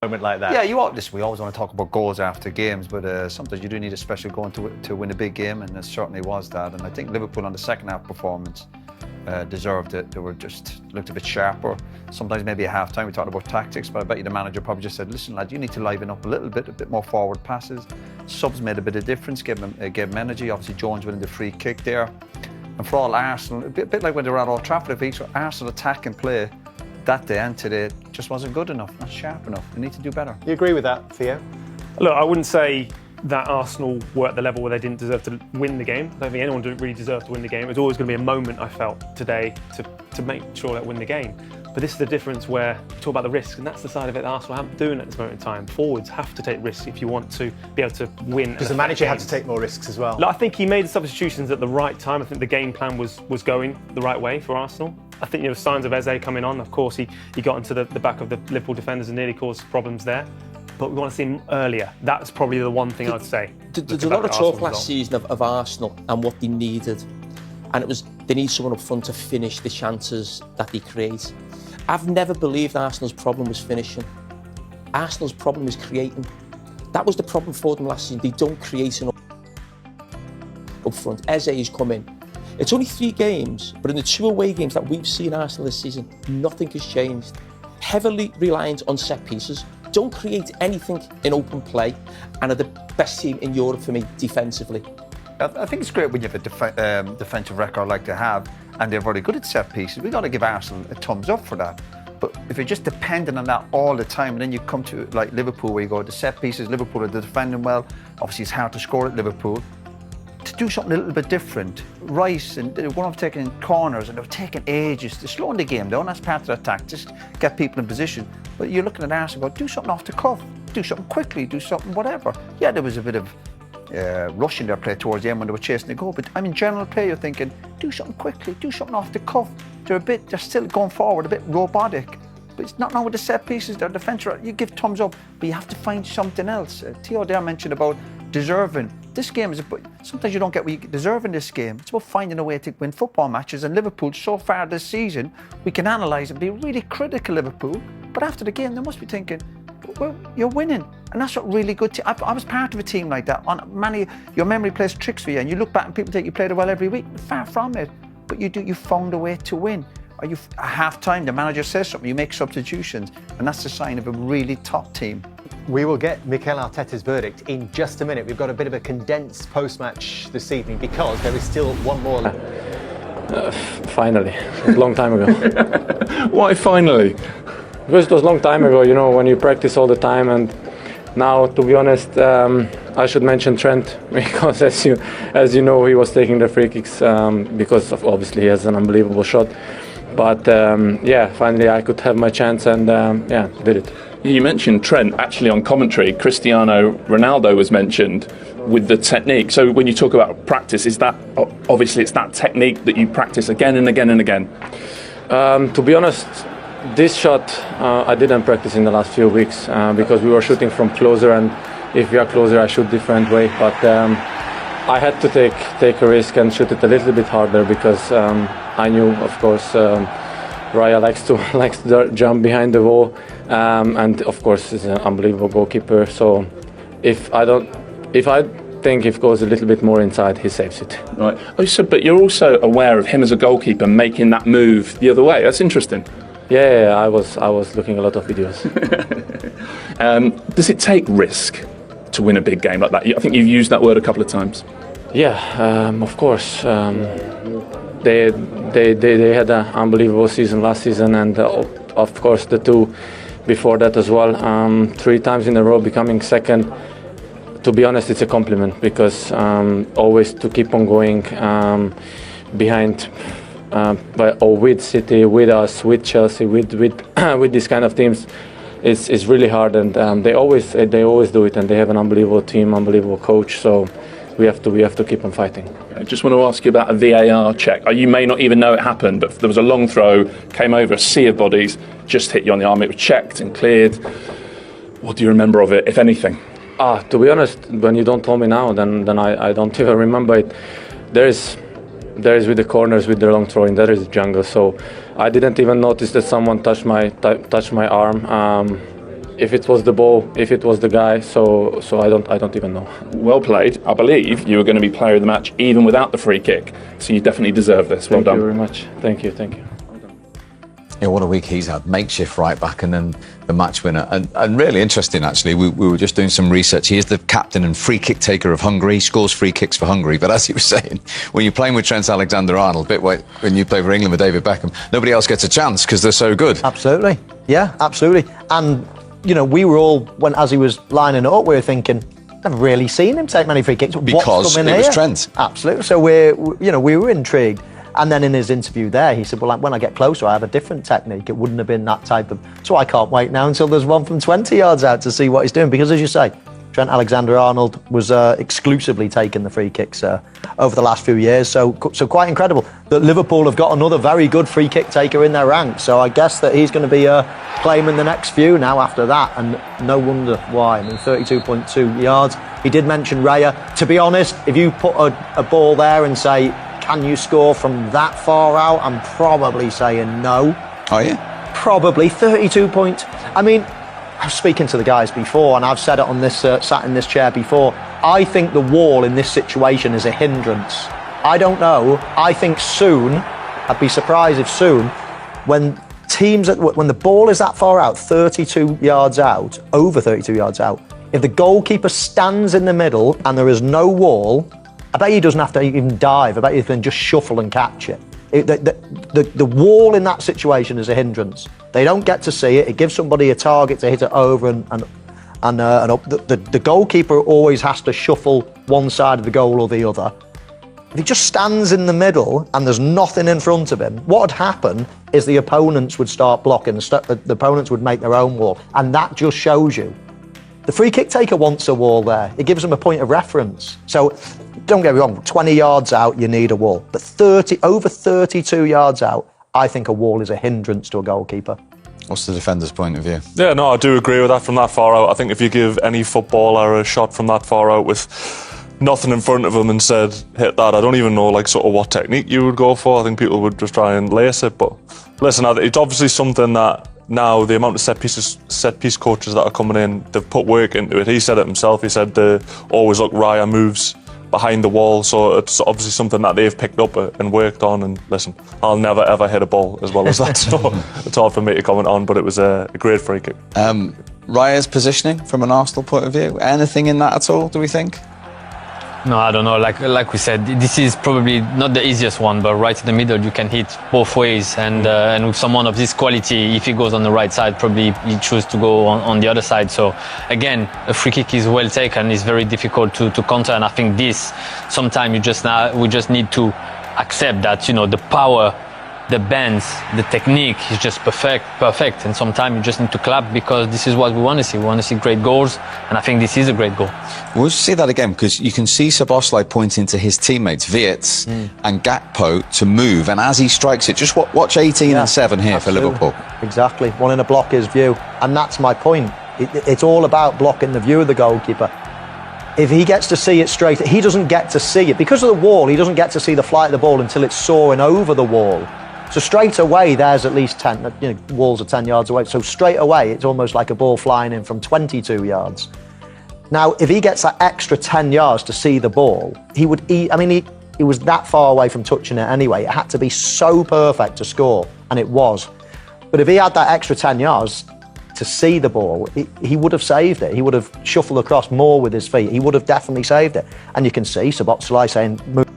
moment like that. Yeah, we always want to talk about goals after games, but sometimes you do need a special goal to win a big game, and it certainly was that. And I think Liverpool on the second half performance deserved it. They were just looked a bit sharper. Sometimes maybe at half time we talked about tactics, but I bet you the manager probably just said, listen lad, you need to liven up a bit more forward passes. Subs made a bit of difference, gave them energy. Obviously Jones winning the free kick there. And for all Arsenal, a bit like when they were at Old Trafford, if Arsenal attack and play that day and today just wasn't good enough, not sharp enough. They need to do better. You agree with that, Theo? Look, I wouldn't say that Arsenal were at the level where they didn't deserve to win the game. I don't think anyone didn't really deserve to win the game. It was always going to be a moment, I felt, today to make sure they win the game. But this is the difference where we talk about the risks, and that's the side of it that Arsenal haven't doing at this moment in time. Forwards have to take risks if you want to be able to win. Because the manager had to take more risks as well. Look, I think he made the substitutions at the right time. I think the game plan was going the right way for Arsenal. I think there were signs of Eze coming on. Of course, he got into the back of the Liverpool defenders and nearly caused problems there. But we want to see him earlier. That's probably the one thing I'd say. There's a lot of talk last season of Arsenal and what they needed. And it was, they need someone up front to finish the chances that they create. I've never believed Arsenal's problem was finishing. Arsenal's problem is creating. That was the problem for them last season. They don't create enough up front. Eze has come in. It's only 3 games, but in the 2 away games that we've seen Arsenal this season, nothing has changed. Heavily reliant on set pieces, don't create anything in open play, and are the best team in Europe for me defensively. I think it's great when you have a defensive record like they have, and they're very good at set pieces. We've got to give Arsenal a thumbs up for that. But if you're just dependent on that all the time, and then you come to like Liverpool, where you go to set pieces, Liverpool are defending well. Obviously, it's hard to score at Liverpool. To do something a little bit different, Rice and they were taking corners, and they were taking ages. They're slowing the game down. That's part of the attack. Just get people in position. But you're looking at Arsenal, go, do something off the cuff, do something quickly, do something whatever. Yeah, there was a bit of rush in their play towards the end when they were chasing the goal. But I mean, general play, you're thinking, do something quickly, do something off the cuff. They're still going forward, a bit robotic. But it's not now with the set pieces, their defence. You give thumbs up, but you have to find something else. Theo there mentioned about deserving. This game is about, sometimes you don't get what you deserve in this game. It's about finding a way to win football matches. And Liverpool, so far this season, we can analyse and be really critical of Liverpool. But after the game, they must be thinking, well, you're winning. And that's what really good team. I was part of a team like that. Your memory plays tricks for you, and you look back and people think you played it well every week. Far from it. But you found a way to win. Or at half time, the manager says something, you make substitutions, and that's the sign of a really top team. We will get Mikel Arteta's verdict in just a minute. We've got a bit of a condensed post-match this evening because there is still one more. Finally, it was a long time ago. Why finally? Because it was a long time ago, you know, when you practice all the time. And now, to be honest, I should mention Trent, because as you know, he was taking the free kicks because obviously he has an unbelievable shot. But yeah, finally I could have my chance, and yeah, did it. You mentioned Trent. Actually, on commentary, Cristiano Ronaldo was mentioned with the technique. So when you talk about practice, is that obviously it's that technique that you practice again and again and again? To be honest, this shot I didn't practice in the last few weeks because we were shooting from closer, and if we are closer, I shoot different way. But I had to take a risk and shoot it a little bit harder because I knew, of course, Raya likes to jump behind the wall, and of course he's an unbelievable goalkeeper. So if I think if it goes a little bit more inside, he saves it. Right. Oh, so but you're also aware of him as a goalkeeper making that move the other way. That's interesting. Yeah, I was looking at a lot of videos. Does it take risk to win a big game like that? I think you've used that word a couple of times. Yeah, of course. They had an unbelievable season last season, and of course the 2 before that as well. 3 times in a row becoming second. To be honest, it's a compliment because always to keep on going behind or with City, with us, with Chelsea, with these kind of teams, is really hard, and they always do it, and they have an unbelievable team, unbelievable coach. So we have to keep on fighting. I just want to ask you about a VAR check. You may not even know it happened, but there was a long throw, came over a sea of bodies, just hit you on the arm. It was checked and cleared. What do you remember of it, if anything? To be honest, when you don't tell me now, then I don't even remember it. There is with the corners, with the long throwing, there is jungle. So I didn't even notice that someone touched my arm. if it was the ball, if it was the guy. So I don't even know. Well played. I believe you were going to be player of the match even without the free kick. So you definitely deserve this. Well done. Thank you very much. Thank you. Yeah, what a week he's had. Makeshift right back and then the match winner. And really interesting, actually. We were just doing some research. He is the captain and free kick taker of Hungary. He scores free kicks for Hungary. But as he was saying, when you're playing with Trent Alexander-Arnold, when you play for England with David Beckham, nobody else gets a chance because they're so good. Absolutely. Yeah, absolutely. And, you know, we were all, as he was lining it up, we were thinking, I've really seen him take many free kicks. Because it was Trent. Absolutely. So we were intrigued. And then in his interview there, he said, well, when I get closer, I have a different technique. It wouldn't have been that type of... So I can't wait now until there's one from 20 yards out to see what he's doing. Because as you say, Trent Alexander-Arnold was exclusively taking the free kicks over the last few years. So quite incredible that Liverpool have got another very good free kick taker in their ranks. So I guess that he's going to be claiming the next few now after that. And no wonder why. I mean, 32.2 yards. He did mention Raya. To be honest, if you put a ball there and say, can you score from that far out? I'm probably saying no. Are you? Probably 32 point. I mean, I was speaking to the guys before, and I've said it on this, sat in this chair before. I think the wall in this situation is a hindrance. I don't know. I think soon, I'd be surprised if soon, when the ball is that far out, 32 yards out, over 32 yards out, if the goalkeeper stands in the middle and there is no wall, I bet he doesn't have to even dive. I bet he can just shuffle and catch it. The wall in that situation is a hindrance. They don't get to see it. It gives somebody a target to hit it over and up. The goalkeeper always has to shuffle one side of the goal or the other. If he just stands in the middle and there's nothing in front of him, what would happen is the opponents would start blocking. The opponents would make their own wall. And that just shows you. The free kick taker wants a wall there. It gives them a point of reference. So don't get me wrong, 20 yards out, you need a wall. But over 32 yards out, I think a wall is a hindrance to a goalkeeper. What's the defender's point of view? Yeah, no, I do agree with that from that far out. I think if you give any footballer a shot from that far out with nothing in front of them and said, hit that, I don't even know sort of what technique you would go for. I think people would just try and lace it. But listen, it's obviously something that now the amount of set piece coaches that are coming in, they've put work into it. He said it himself. He said they always look Raya moves behind the wall, so it's obviously something that they've picked up and worked on. And listen, I'll never ever hit a ball as well as that, so it's hard for me to comment on, but it was a great free kick. Raya's positioning from an Arsenal point of view, anything in that at all, do we think? No, I don't know. Like we said, this is probably not the easiest one, but right in the middle, you can hit both ways. And with someone of this quality, if he goes on the right side, probably he chooses to go on the other side. So again, a free kick is well taken. It's very difficult to counter. And I think sometimes we just need to accept that, the power, the bends, the technique is just perfect. And sometimes you just need to clap because this is what we want to see. We want to see great goals, and I think this is a great goal. We'll see that again because you can see Szobozlai pointing to his teammates, Wirtz and Gakpo, to move. And as he strikes it, just watch 18 and 7 here absolutely. For Liverpool. Exactly. One in a blocker's view. And that's my point. It's all about blocking the view of the goalkeeper. If he gets to see it straight, he doesn't get to see it. Because of the wall, he doesn't get to see the flight of the ball until it's soaring over the wall. So straight away, there's at least 10, walls are 10 yards away. So straight away, it's almost like a ball flying in from 22 yards. Now, if he gets that extra 10 yards to see the ball, he was that far away from touching it anyway. It had to be so perfect to score, and it was. But if he had that extra 10 yards to see the ball, he would have saved it. He would have shuffled across more with his feet. He would have definitely saved it. And you can see Szobozlai saying, move.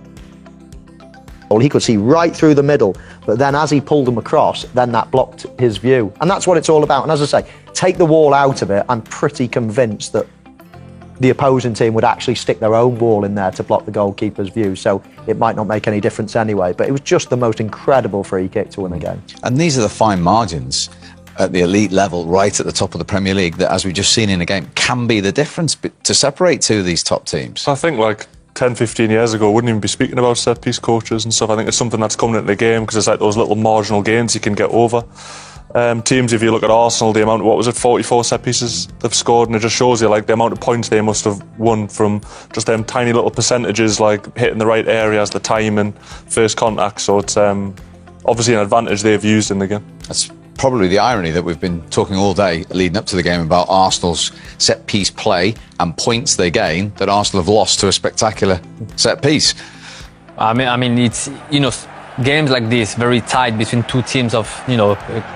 He could see right through the middle, but then as he pulled him across, then that blocked his view. And that's what it's all about. And as I say, take the wall out of it, I'm pretty convinced that the opposing team would actually stick their own wall in there to block the goalkeeper's view. So it might not make any difference anyway, but it was just the most incredible free kick to win a game. And these are the fine margins at the elite level, right at the top of the Premier League, that, as we've just seen in a game, can be the difference to separate two of these top teams. I think 10, 15 years ago, wouldn't even be speaking about set-piece coaches and stuff. I think it's something that's coming into the game because it's like those little marginal gains you can get over. Teams, if you look at Arsenal, the amount, 44 set-pieces they've scored, and it just shows you the amount of points they must have won from just them tiny little percentages, hitting the right areas, the time and first contact. So it's obviously an advantage they've used in the game. That's probably the irony that we've been talking all day leading up to the game about Arsenal's set-piece play and points they gain, that Arsenal have lost to a spectacular set-piece. I mean, it's, games like this, very tight between two teams of,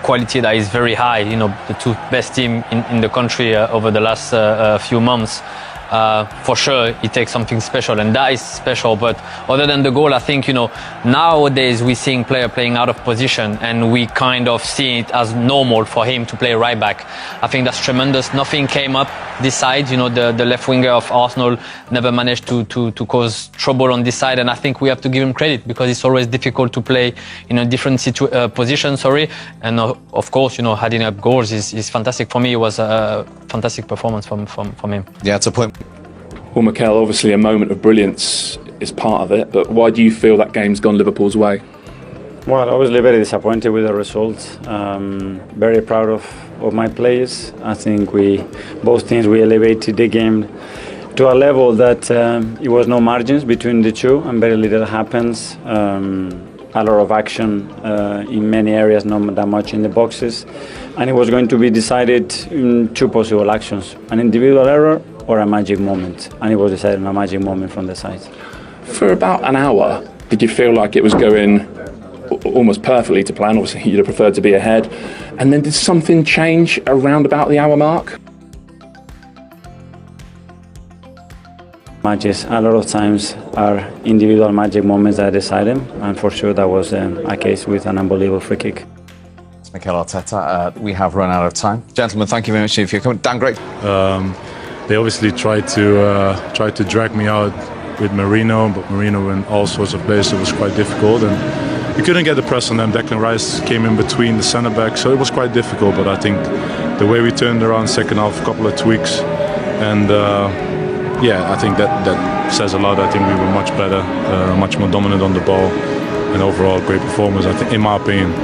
quality that is very high, the two best teams in the country over the last few months. For sure, it takes something special, and that is special. But other than the goal, I think, nowadays we're seeing player playing out of position, and we kind of see it as normal for him to play right back. I think that's tremendous. Nothing came up this side. The left winger of Arsenal never managed to cause trouble on this side, and I think we have to give him credit because it's always difficult to play in a different position. And of course, adding up goals is fantastic. For me, it was a fantastic performance from him. Yeah, it's a point. Well, Mikel, obviously a moment of brilliance is part of it, but why do you feel that game's gone Liverpool's way? Well, obviously very disappointed with the result. Very proud of my players. I think both teams, we elevated the game to a level that it was no margins between the two, and very little happens. A lot of action in many areas, not that much in the boxes. And it was going to be decided in two possible actions, an individual error or a magic moment. And it was decided on a magic moment from the side. For about an hour, did you feel like it was going almost perfectly to plan? Obviously, you'd have preferred to be ahead. And then did something change around about the hour mark? Matches, a lot of times, are individual magic moments that decide them. And for sure, that was a case with an unbelievable free kick. Mikel Arteta, we have run out of time. Gentlemen, thank you very much for your comment. Dan, great. They obviously tried to drag me out with Marino, but Marino went all sorts of places. It was quite difficult, and we couldn't get the press on them. Declan Rice came in between the centre backs, so it was quite difficult. But I think the way we turned around second half, a couple of tweaks, and I think that says a lot. I think we were much better, much more dominant on the ball, and overall great performance, I think, in my opinion.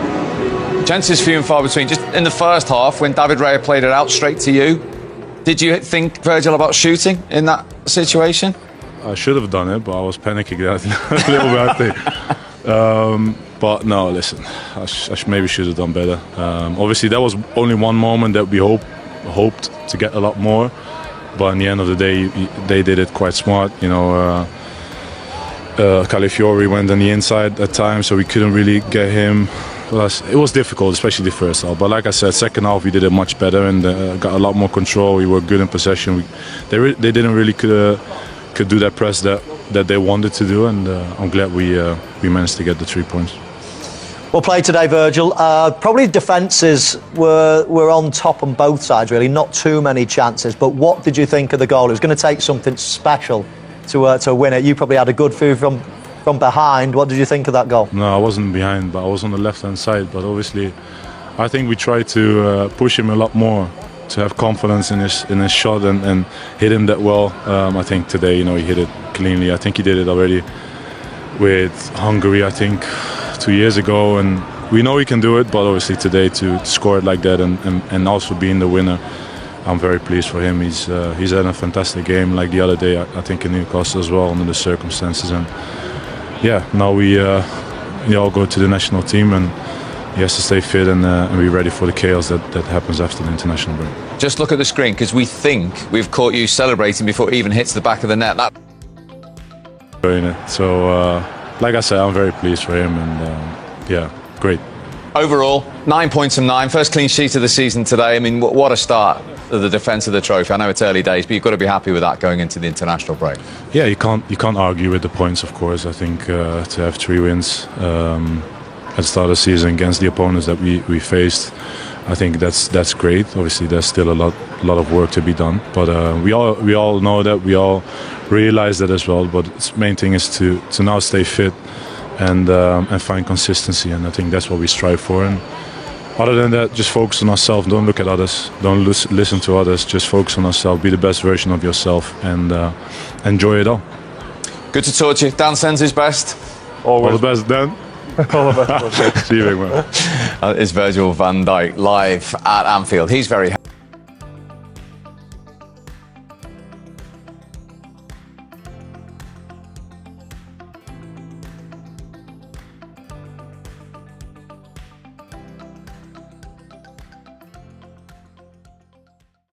Chances few and far between. Just in the first half, when David Raya played it out straight to you, did you think, Virgil, about shooting in that situation? I should have done it, but I was panicking that a little bit, I think. But no, listen, I maybe should have done better. Obviously, that was only one moment that we hoped to get a lot more. But in the end of the day, they did it quite smart. Calafiori went on the inside at times, so we couldn't really get him. It was difficult, especially the first half. But like I said, second half we did it much better and got a lot more control. We were good in possession. They didn't really could do that press that they wanted to do, and I'm glad we managed to get the 3 points. Well played today, Virgil. Probably defences were on top on both sides, really. Not too many chances. But what did you think of the goal? It was going to take something special to win it. You probably had a good view from behind. What did you think of that goal? No, I wasn't behind, but I was on the left-hand side. But obviously, I think we tried to push him a lot more, to have confidence in his shot and hit him that well. I think today, he hit it cleanly. I think he did it already with Hungary, I think, 2 years ago. And we know he can do it, but obviously today to score it like that and also being the winner, I'm very pleased for him. He's had a fantastic game, like the other day, I think, in Newcastle as well, under the circumstances. And now we all go to the national team, and he has to stay fit and be ready for the chaos that happens after the international break. Just look at the screen, because we think we've caught you celebrating before it even hits the back of the net. So, like I said, I'm very pleased for him, and great. Overall, 9 points from 9. First clean sheet of the season today. I mean, what a start of the defence of the trophy. I know it's early days, but you've got to be happy with that going into the international break. Yeah, you can't argue with the points, of course. I think to have 3 wins at the start of the season against the opponents that we faced, I think that's great. Obviously, there's still a lot of work to be done, but we all know that, we all realize that as well. But the main thing is to now stay fit and find consistency, and I think that's what we strive for. And other than that, just focus on ourselves. Don't look at others. Don't listen to others. Just focus on ourselves. Be the best version of yourself and enjoy it all. Good to talk to you. Dan sends his best. All the best, Dan. All the best. See you, big man. It's Virgil van Dijk live at Anfield. He's very happy.